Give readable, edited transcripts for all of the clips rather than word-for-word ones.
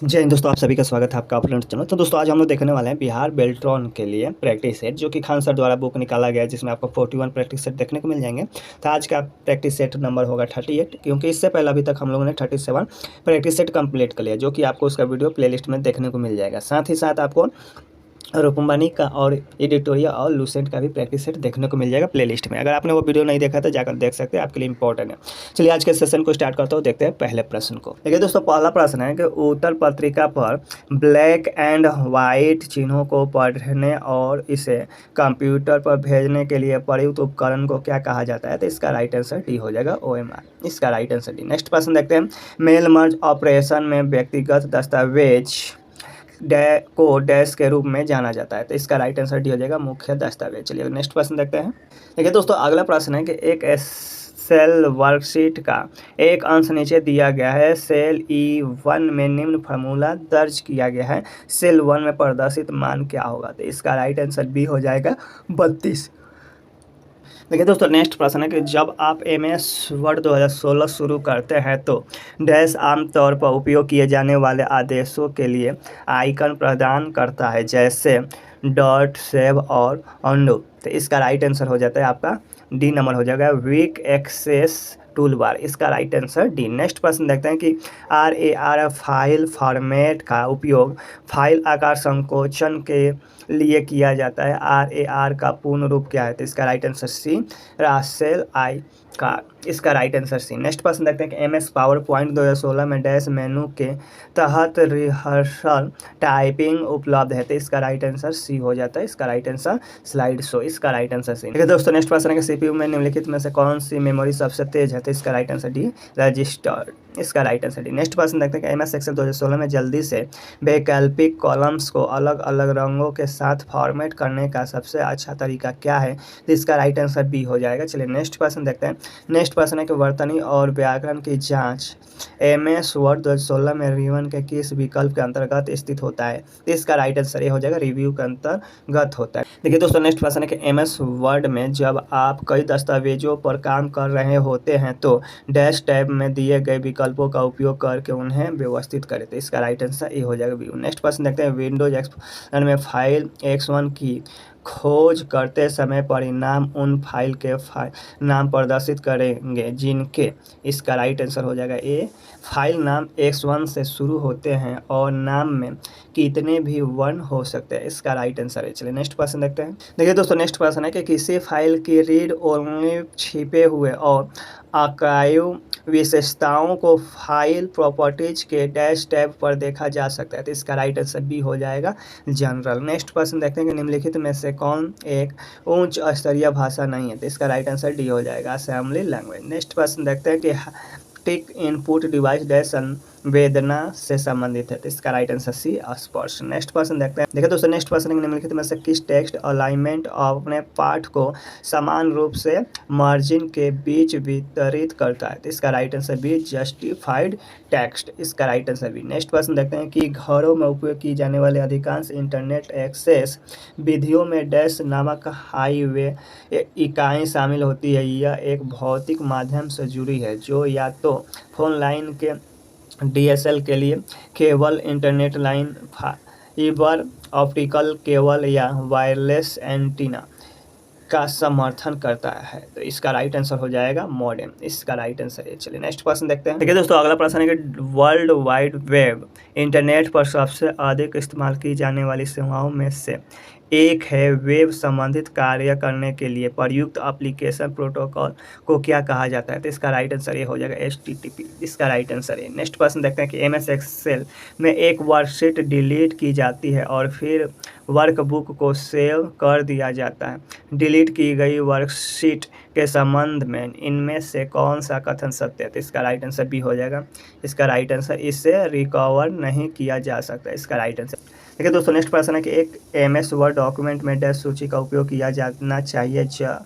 जय हिंद दोस्तों, आप सभी का स्वागत है आपका अपना चैनल। तो दोस्तों आज हम लोग देखने वाले हैं बिहार बेल्ट्रॉन के लिए प्रैक्टिस सेट, जो कि खान सर द्वारा बुक निकाला गया है, जिसमें आपको 41 प्रैक्टिस सेट देखने को मिल जाएंगे। तो आज का प्रैक्टिस सेट नंबर होगा 38, क्योंकि इससे पहले अभी तक हम लोगों ने 37 प्रैक्टिस सेट कंप्लीट कर लिया, जो कि आपको उसका वीडियो प्लेलिस्ट में देखने को मिल जाएगा। साथ ही साथ आपको रूपमनी का और एडिटोरियल और लूसेंट का भी प्रैक्टिस सेट देखने को मिल जाएगा प्लेलिस्ट में। अगर आपने वो वीडियो नहीं देखा तो जाकर देख सकते हैं, आपके लिए इंपॉर्टेंट है। चलिए आज के सेशन को स्टार्ट करता हूँ, देखते हैं पहले प्रश्न को। देखिए दोस्तों, पहला प्रश्न है कि उत्तर पत्रिका पर ब्लैक एंड वाइट चिन्हों को पढ़ने और इसे कंप्यूटर पर भेजने के लिए प्रयुक्त उपकरण को क्या कहा जाता है? तो इसका राइट आंसर डी हो जाएगा, OMR। इसका राइट आंसर डी। नेक्स्ट प्रश्न देखते हैं, मेल मर्ज ऑपरेशन में व्यक्तिगत दस्तावेज को डैश के रूप में जाना जाता है। तो इसका राइट आंसर डी हो जाएगा, मुख्य दस्तावेज। चलिए नेक्स्ट प्रश्न देखते हैं। देखिए दोस्तों, अगला प्रश्न है कि एक सेल वर्कशीट का एक अंश नीचे दिया गया है। सेल E1 में निम्न फार्मूला दर्ज किया गया है, सेल 1 में प्रदर्शित मान क्या होगा? तो इसका राइट आंसर बी हो जाएगा, 32। देखिए दोस्तों, नेक्स्ट प्रश्न है कि जब आप MS वर्ड 2016 शुरू करते हैं तो डैश आमतौर पर उपयोग किए जाने वाले आदेशों के लिए आइकन प्रदान करता है, जैसे डॉट, सेव और अंडू। तो इसका राइट आंसर हो जाता है आपका डी नंबर हो जाएगा, क्विक एक्सेस टूल बार। इसका राइट आंसर डी। नेक्स्ट प्रश्न देखते हैं कि RAR फाइल फॉर्मेट का उपयोग फाइल आकार संकोचन के लिए किया जाता है। RAR का पूर्ण रूप क्या है? तो इसका राइट आंसर सी, रासेल आई का। इसका राइट आंसर सी। नेक्स्ट प्रश्न देखते हैं कि MS पावर पॉइंट 2016 में डैश मेनू के तहत रिहर्सल टाइपिंग उपलब्ध है। तो इसका राइट आंसर सी हो जाता है। इसका राइट आंसर स्लाइड शो। इसका राइट आंसर सी। देखिए दोस्तों, नेक्स्ट प्रश्न है कि CPU में निम्नलिखित में से कौन सी मेमोरी सबसे तेज है? तो इसका राइट आंसर डी, रजिस्टर्ड। इसका राइट आंसर डी। नेक्स्ट प्रश्न देखते हैं कि MS एक्सेल 2016 में जल्दी से वैकल्पिक कॉलम्स को अलग अलग रंगों के साथ फॉर्मेट करने का सबसे अच्छा तरीका क्या है? तो इसका राइट आंसर बी हो जाएगा। चलिए नेक्स्ट प्रश्न देखते हैं। नेक्स्ट प्रश्न है कि वर्तनी और व्याकरण की जांच MS वर्ड 2016 में रिवन के किस विकल्प के अंतर्गत स्थित होता है? तो इसका राइट आंसर ये हो जाएगा, रिव्यू के अंतर्गत होता है। देखिए दोस्तों, नेक्स्ट प्रश्न है कि MS वर्ड में जब आप कई दस्तावेजों पर काम कर रहे होते हैं तो डैश टैब में दिए गए विकल्पों का उपयोग करके उन्हें व्यवस्थित करें। तो इसका राइट आंसर ये हो जाएगा, व्यू। नेक्स्ट प्रश्न देखते हैं, विंडोज एक्सप्लोरर में फाइल X1 की खोज करते समय परिणाम उन फाइल के नाम प्रदर्शित करेंगे जिनके। इसका राइट आंसर हो जाएगा ए, फाइल नाम X1 से शुरू होते हैं और नाम में कितने भी वर्ण हो सकते हैं। इसका राइट आंसर है। चलिए नेक्स्ट प्रश्न देखते हैं। देखिए दोस्तों, नेक्स्ट प्रश्न है कि किसी फाइल की रीड ओनली छिपे हुए और आर्काइव विशेषताओं को फाइल प्रॉपर्टीज के डैश टैब पर देखा जा सकता है। तो इसका राइट आंसर बी हो जाएगा, जनरल। नेक्स्ट प्रश्न देखते हैं कि निम्नलिखित में से कौन एक उच्च स्तरीय भाषा नहीं है? तो इसका राइट आंसर डी हो जाएगा, असेंबली लैंग्वेज। नेक्स्ट प्रश्न देखते हैं कि टिक इनपुट डिवाइस डैश संवेदना से संबंधित है। तो इसका राइट आंसर सी, स्पर्श। नेक्स्ट प्रश्न देखते हैं। देखिए दोस्तों, नेक्स्ट प्रश्न निम्नलिखित में से किस टेक्स्ट अलाइनमेंट अपने पाठ को समान रूप से मार्जिन के बीच वितरित करता है? तो इसका right answer B, justified text. इसका राइट आंसर बी। नेक्स्ट प्रश्न देखते हैं कि घरों में उपयोग की जाने वाले अधिकांश इंटरनेट एक्सेस विधियों में डैश नामक हाईवे इकाई शामिल होती है। यह एक भौतिक माध्यम से जुड़ी है जो या तो फोन लाइन के DSL के लिए cable, internet line, fibre optical cable या वायरलेस एंटीना का समर्थन करता है। तो इसका राइट आंसर हो जाएगा, मॉडेम। इसका राइट आंसर है। चलिए नेक्स्ट प्रश्न देखते हैं। देखिए दोस्तों, अगला प्रश्न है कि वर्ल्ड वाइड वेब इंटरनेट पर सबसे अधिक इस्तेमाल की जाने वाली सेवाओं में से एक है। वेब संबंधित कार्य करने के लिए प्रयुक्त एप्लीकेशन प्रोटोकॉल को क्या कहा जाता है? तो इसका राइट आंसर ये हो जाएगा, HTTP। इसका राइट आंसर है। नेक्स्ट प्रश्न देखते हैं कि MS एक्सेल में एक वर्कशीट डिलीट की जाती है और फिर वर्कबुक को सेव कर दिया जाता है। डिलीट की गई वर्कशीट के संबंध में इनमें से कौन सा कथन सत्य है? तो इसका राइट आंसर बी हो जाएगा। इसका राइट आंसर, इसे रिकवर नहीं किया जा सकता। इसका राइट आंसर। देखिए दोस्तों, नेक्स्ट प्रश्न है कि एक MS वर्ड डॉक्यूमेंट में डैश सूची का उपयोग किया जाना चाहिए जब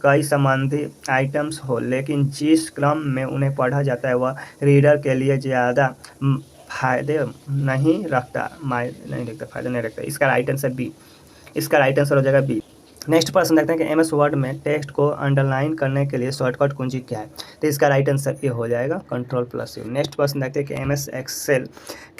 कई संबंधी आइटम्स हो, लेकिन जिस क्रम में उन्हें पढ़ा जाता है वह रीडर के लिए ज़्यादा फायदे नहीं रखता, फायदा नहीं रखता। इसका राइट आंसर बी। इसका राइट आंसर हो जाएगा बी। नेक्स्ट प्रश्न देखते हैं कि एमएस वर्ड में टेक्स्ट को अंडरलाइन करने के लिए शॉर्टकट कुंजी क्या है। तो इसका राइट आंसर ये हो जाएगा Ctrl+U। नेक्स्ट प्रश्न देखते हैं कि एमएस एक्सेल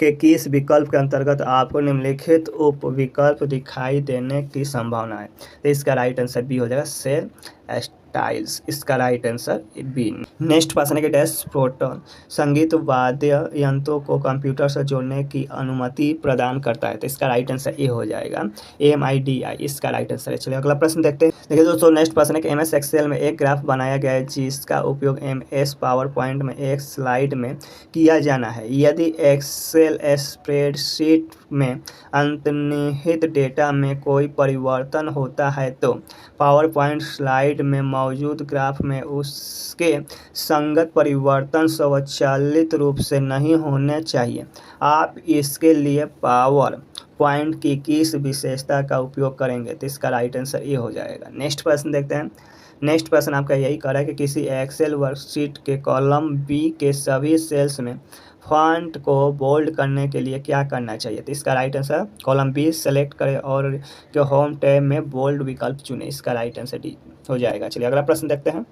के किस विकल्प के अंतर्गत आपको निम्नलिखित उप विकल्प दिखाई देने की संभावना है। तो इसका राइट आंसर बी हो जाएगा सेल स्टाइल्स। इसका राइट आंसर बी। नेक्स्ट प्रश्न है कि डैश प्रोटोन संगीत वाद्य यंत्रों को कंप्यूटर से जोड़ने की अनुमति प्रदान करता है। तो इसका राइट आंसर ए हो जाएगा AMIDI। इसका राइट आंसर है। चलिए अगला प्रश्न देखते हैं। देखिए दोस्तों, नेक्स्ट प्रश्न है कि एमएस एक्सेल में एक ग्राफ बनाया गया है जिसका उपयोग MS पावर पॉइंट में एक स्लाइड में किया जाना है। यदि एक्सेल स्प्रेडशीट में अंतर्निहित डेटा में कोई परिवर्तन होता है तो पावर पॉइंट स्लाइड में मौजूद ग्राफ में उसके संगत परिवर्तन स्वचालित रूप से नहीं होने चाहिए। आप इसके लिए पावर पॉइंट की किस विशेषता का उपयोग करेंगे। तो इसका राइट आंसर ये हो जाएगा। नेक्स्ट प्रश्न देखते हैं। नेक्स्ट प्रश्न आपका यही कह रहा है कि किसी एक्सेल वर्कशीट के कॉलम बी के सभी सेल्स में फॉन्ट को बोल्ड करने के लिए क्या करना चाहिए। तो इसका right answer column B select करें और के होम टैब में बोल्ड विकल्प चुनें। इसका राइट आंसर डी हो जाएगा। चलिए अगला प्रश्न देखते हैं।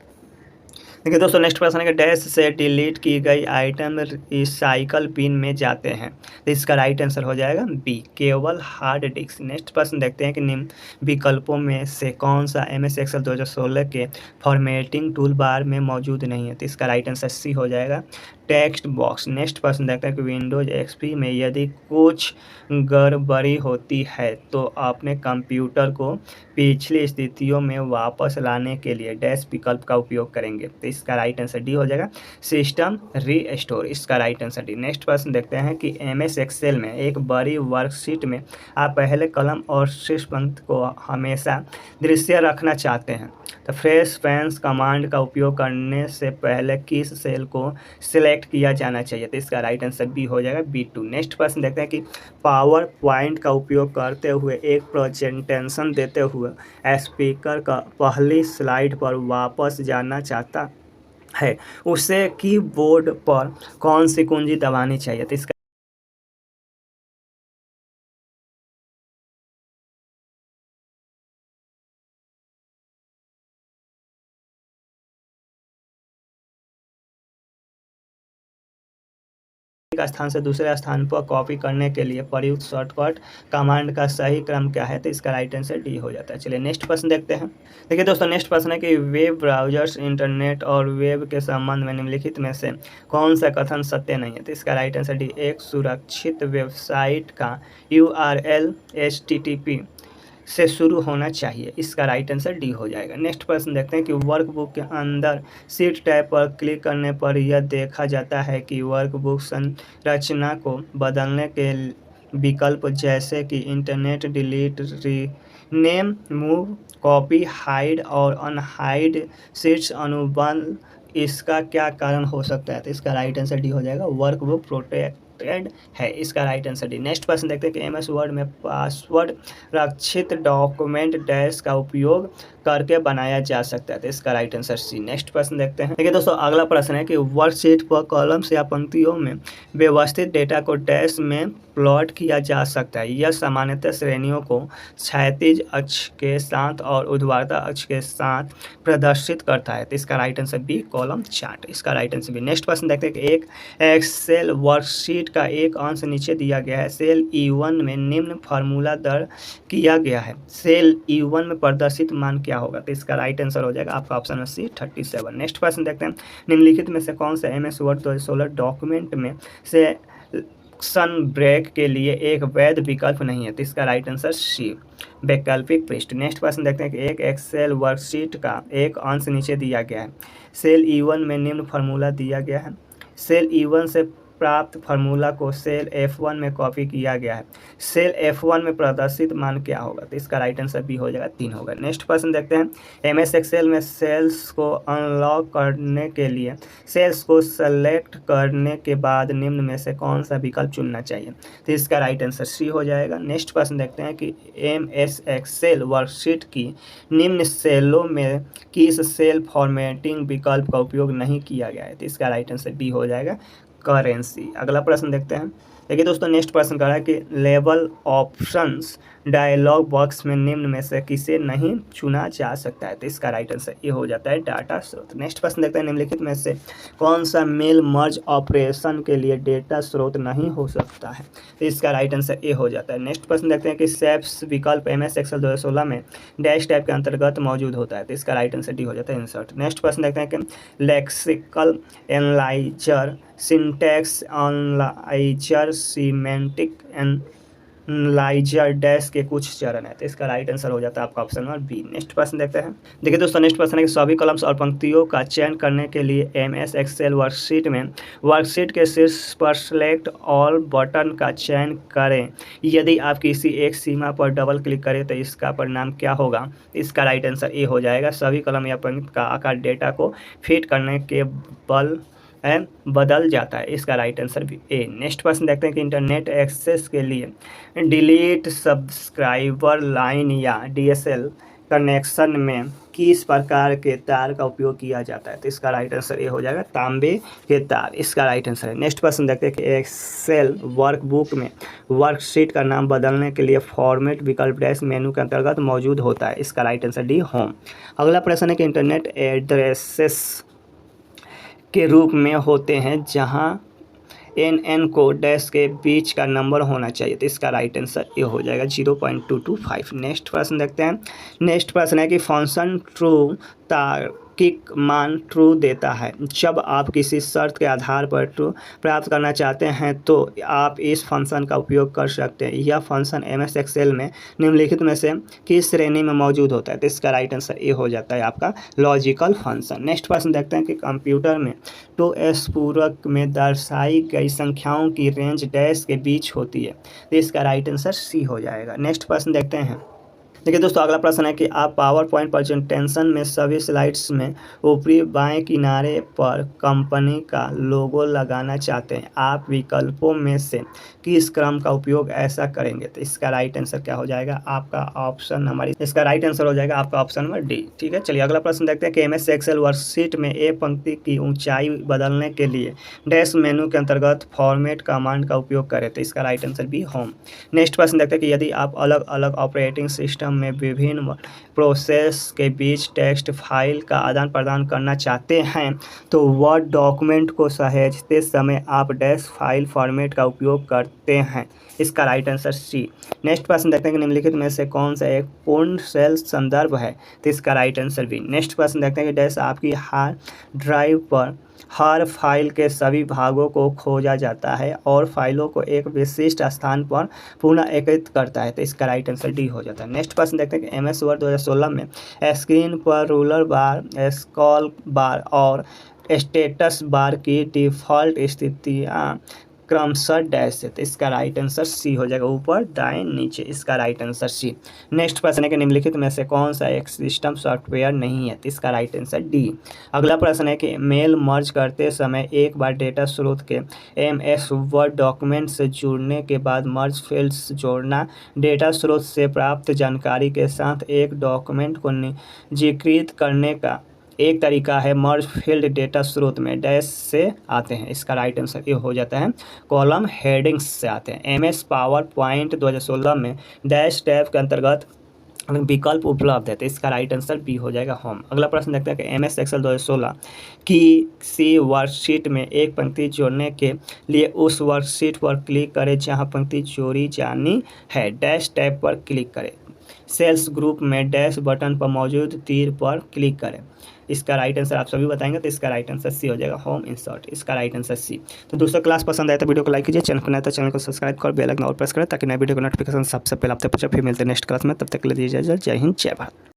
देखिए दोस्तों, नेक्स्ट प्रश्न है कि डैश से डिलीट की गई आइटम रिसाइकल बिन में जाते हैं। तो इसका राइट आंसर हो जाएगा बी केवल हार्ड डिस्क। नेक्स्ट प्रश्न देखते हैं कि निम्न विकल्पों में से कौन सा MS एक्सेल 2016 के फॉर्मेटिंग टूल बार में मौजूद नहीं है। तो इसका राइट आंसर सी हो जाएगा टेक्स्ट बॉक्स। नेक्स्ट प्रश्न देखते हैं कि विंडोज XP में यदि कुछ गड़बड़ी होती है तो अपने कंप्यूटर को पिछली स्थितियों में वापस लाने के लिए डैश विकल्प का उपयोग करेंगे। तो इसका राइट आंसर डी हो जाएगा सिस्टम रीस्टोर। इसका राइट आंसर डी। नेक्स्ट प्रश्न देखते हैं कि MS एक्सेल में एक बड़ी वर्कशीट में आप पहले कलम और शीर्ष पंक्ति को हमेशा दृश्य रखना चाहते हैं। तो फ्रेश पेन्स कमांड का उपयोग करने से पहले किस सेल को सिलेक्ट किया जाना चाहिए। तो इसका राइट आंसर बी हो जाएगा B2। नेक्स्ट प्रश्न देखते हैं कि पावर पॉइंट का उपयोग करते हुए एक प्रेजेंटेशन देते हुए स्पीकर का पहली स्लाइड पर वापस जाना चाहता है, उसे कीबोर्ड पर कौन सी कुंजी दबानी चाहिए। तो इसका एक स्थान से दूसरे स्थान पर कॉपी करने के लिए प्रयुक्त शॉर्टकट कमांड का सही क्रम क्या है। तो इसका राइट आंसर डी हो जाता है। चलिए नेक्स्ट प्रश्न देखते हैं। देखिए दोस्तों, नेक्स्ट प्रश्न है कि वेब ब्राउजर्स इंटरनेट और वेब के संबंध में निम्नलिखित में से कौन सा कथन सत्य नहीं है। तो इसका राइट आंसर डी एक सुरक्षित वेबसाइट का URL HTTP से शुरू होना चाहिए। इसका राइट आंसर डी हो जाएगा। नेक्स्ट प्रश्न देखते हैं कि वर्कबुक के अंदर शीट टैब पर क्लिक करने पर यह देखा जाता है कि वर्कबुक संरचना को बदलने के विकल्प जैसे कि internet delete rename move copy hide और अनहाइड शीट्स अनुबंध इसका क्या कारण हो सकता है। तो इसका राइट आंसर डी हो जाएगा वर्कबुक प्रोटेक्टेड है। इसका राइट आंसर डी। नेक्स्ट प्रश्न देखते हैं कि MS वर्ड में पासवर्ड रक्षित डॉक्यूमेंट डैश का उपयोग करके बनाया जा सकता है। तो इसका राइट आंसर सी। नेक्स्ट प्रश्न देखते हैं। देखिए दोस्तों, अगला प्रश्न है कि वर्कशीट पर कॉलम्स या पंक्तियों में व्यवस्थित डेटा को डैश में प्लॉट किया जा सकता है। यह सामान्यतः श्रेणियों को क्षैतिज अक्ष के साथ और ऊर्ध्वाधर अक्ष के साथ प्रदर्शित करता है। तो इसका right answer B column chart. इसका राइट आंसर बी। नेक्स्ट प्रश्न देखते हैं कि एक एक्सेल वर्कशीट का एक अंश नीचे दिया गया है। सेल E1 में निम्न फार्मूला दर्ज किया गया है। सेल E1 में प्रदर्शित मान क्या होगा। तो इसका राइट आंसर हो जाएगा आपका ऑप्शन सी 37। नेक्स्ट प्रश्न देखते हैं। निम्नलिखित में से कौन सा MS वर्ड 2016 डॉक्यूमेंट में से सन ब्रेक के लिए एक वैध विकल्प नहीं है। तो इसका राइट आंसर सी वैकल्पिक पृष्ठ। नेक्स्ट प्रश्न देखते हैं कि एक एक्सेल वर्कशीट का एक अंश नीचे दिया गया है। सेल E1 में निम्न फार्मूला दिया गया है। सेल E1 से प्राप्त फार्मूला को सेल F1 में कॉपी किया गया है। सेल F1 में प्रदर्शित मान क्या होगा। तो इसका राइट आंसर बी हो जाएगा 3 होगा। नेक्स्ट प्रश्न देखते हैं। MS एक्सेल में सेल्स को अनलॉक करने के लिए सेल्स को सेलेक्ट करने के बाद निम्न में से कौन सा विकल्प चुनना चाहिए। तो इसका राइट आंसर सी हो जाएगा। नेक्स्ट प्रश्न देखते हैं कि MS एक्सेल वर्कशीट की निम्न सेलों में किस सेल फॉर्मेटिंग विकल्प का उपयोग नहीं किया गया है। तो इसका राइट आंसर बी हो जाएगा करेंसी। अगला प्रश्न देखते हैं। देखिए दोस्तों नेक्स्ट प्रश्न कर रहा है कि लेवल ऑप्शंस डायलॉग बॉक्स में निम्न में से किसे नहीं चुना जा सकता है, तो इसका राइट आंसर ये हो जाता है डाटा स्रोत। नेक्स्ट प्रश्न देखते हैं निम्नलिखित में से कौन सा मेल मर्ज ऑपरेशन के लिए डेटा स्रोत नहीं हो सकता है, तो इसका राइट आंसर ये हो जाता है। नेक्स्ट प्रश्न देखते हैं कि सेप्स विकल्प MS एक्सेल 2016 में डैश टाइप के अंतर्गत मौजूद होता है, तो इसका राइट आंसर डी हो जाता है इंसर्ट। नेक्स्ट प्रश्न देखते हैं कि lexical analyser, syntax analyser, semantic analyser dash के कुछ चरण है, तो इसका राइट आंसर हो जाता है आपका ऑप्शन नंबर बी। नेक्स्ट प्रश्न देखते हैं। देखिए दोस्तों नेक्स्ट प्रश्न है कि सभी कॉलम्स और पंक्तियों का चयन करने के लिए MS एक्सेल वर्कशीट में वर्कशीट के शीर्ष पर सेलेक्ट ऑल बटन का चयन करें। यदि आप किसी एक सीमा पर डबल क्लिक करें तो इसका परिणाम क्या होगा, इसका राइट आंसर ए हो जाएगा। सभी कॉलम या पंक्ति का आकार डेटा को फिट करने के बल बदल जाता है, इसका राइट आंसर भी ए। नेक्स्ट प्रश्न देखते हैं कि इंटरनेट एक्सेस के लिए डिलीट सब्सक्राइबर लाइन या DSL कनेक्शन में किस प्रकार के तार का उपयोग किया जाता है, तो इसका राइट आंसर ये हो जाएगा तांबे के तार, इसका राइट आंसर है। नेक्स्ट प्रश्न देखते हैं कि एक्सेल वर्कबुक में वर्कशीट का नाम बदलने के लिए फॉर्मेट विकल्प डैश मेनू के अंतर्गत मौजूद होता है, इसका राइट आंसर डी होम। अगला प्रश्न है कि इंटरनेट एड्रेसेस के रूप में होते हैं जहां NN को डैश के बीच का नंबर होना चाहिए, तो इसका राइट आंसर ये हो जाएगा 0.225। नेक्स्ट प्रश्न देखते हैं। नेक्स्ट प्रश्न है कि फंक्शन ट्रू तार्किक मान ट्रू देता है। जब आप किसी शर्त के आधार पर ट्रू प्राप्त करना चाहते हैं तो आप इस फंक्शन का उपयोग कर सकते हैं। यह फंक्शन MS एक्सेल में निम्नलिखित में से किस श्रेणी में मौजूद होता है, तो इसका राइट आंसर ये हो जाता है आपका लॉजिकल फंक्शन। नेक्स्ट प्रश्न देखते हैं कि कंप्यूटर में 2s पूरक में दर्शाई गई संख्याओं की रेंज डैश के बीच होती है, तो इसका राइट आंसर सी हो जाएगा। नेक्स्ट प्रश्न देखते हैं। देखिए दोस्तों अगला प्रश्न है कि आप पावर पॉइंट प्रेजेंटेशन में सभी स्लाइड्स में ऊपरी बाएं किनारे पर कंपनी का लोगो लगाना चाहते हैं। आप विकल्पों में से किस क्रम का उपयोग ऐसा करेंगे, तो इसका राइट आंसर क्या हो जाएगा आपका ऑप्शन नंबर, इसका राइट आंसर हो जाएगा आपका ऑप्शन नंबर डी। ठीक है, चलिए अगला प्रश्न देखते हैं कि MS एक्सेल वर्कशीट में एक पंक्ति की ऊंचाई बदलने के लिए डैश मेनू के अंतर्गत फॉर्मेट कमांड का उपयोग करें, तो इसका राइट आंसर भी होम। नेक्स्ट प्रश्न देखते हैं कि यदि आप अलग अलग ऑपरेटिंग सिस्टम में विभिन्न प्रोसेस के बीच टेक्स्ट फाइल का आदान प्रदान करना चाहते हैं तो वर्ड डॉक्यूमेंट को सहेजते समय आप डैश फाइल फॉर्मेट का उपयोग करते हैं, इसका राइट आंसर सी। नेक्स्ट प्रश्न देखते हैं कि निम्नलिखित में से कौन सा एक पूर्ण सेल संदर्भ है, तो इसका राइट आंसर बी। नेक्स्ट प्रश्न देखते हैं कि डैश आपकी हार्ड ड्राइव पर हर फाइल के सभी भागों को खोजा जाता है और फाइलों को एक विशिष्ट स्थान पर पुनः एकत्रित करता है, तो इसका राइट आंसर डी हो जाता है। नेक्स्ट प्रश्न देखते हैं कि MS वर्ड 2016 में स्क्रीन पर रूलर बार, स्क्रॉल बार और स्टेटस बार की डिफ़ॉल्ट स्थितियाँ क्रमशः डैश है, तो इसका राइट आंसर सी हो जाएगा, ऊपर दाएं नीचे, इसका राइट आंसर सी। नेक्स्ट प्रश्न है कि निम्नलिखित में से कौन सा एक सिस्टम सॉफ्टवेयर नहीं है, तो इसका राइट आंसर डी। अगला प्रश्न है कि मेल मर्ज करते समय एक बार डेटा स्रोत के MS वर्ड डॉक्यूमेंट से जुड़ने के बाद मर्ज फील्ड्स जोड़ना। डेटा स्रोत से प्राप्त जानकारी के साथ एक डॉक्यूमेंट को निजीकृत करने का एक तरीका है मर्ज फील्ड डेटा स्रोत में डैश से आते हैं, इसका राइट आंसर ये हो जाता है कॉलम हेडिंग्स से आते हैं। MS पावर पॉइंट 2016 में डैश टैब के अंतर्गत विकल्प उपलब्ध है, तो इसका राइट आंसर बी हो जाएगा होम। अगला प्रश्न देखते हैं कि MS एक्सेल 2016 की सी वर्कशीट में एक पंक्ति जोड़ने के लिए उस वर्कशीट पर क्लिक करें जहां पंक्ति जोड़ी जानी है, डैश टैब पर क्लिक करें। सेल्स ग्रुप में डैश बटन पर मौजूद तीर पर क्लिक करें, इसका राइट आंसर आप सभी बताएंगे, तो इसका राइट आंसर सी हो जाएगा होम इंसर्ट, इसका राइट आंसर सी। तो दोस्तों क्लास पसंद आए तो वीडियो को लाइक कीजिए, चैनल पर नया तो चैनल को सब्सक्राइब कर बेल आइकन और प्रेस करें ताकि नए वीडियो का नोटिफिकेशन सबसे पहले आपसे पहुंचे। फिर मिलते हैं नेक्स्ट क्लास में, तब तक के लिए दीजिए इजाजत। जय हिंद, जय भारत।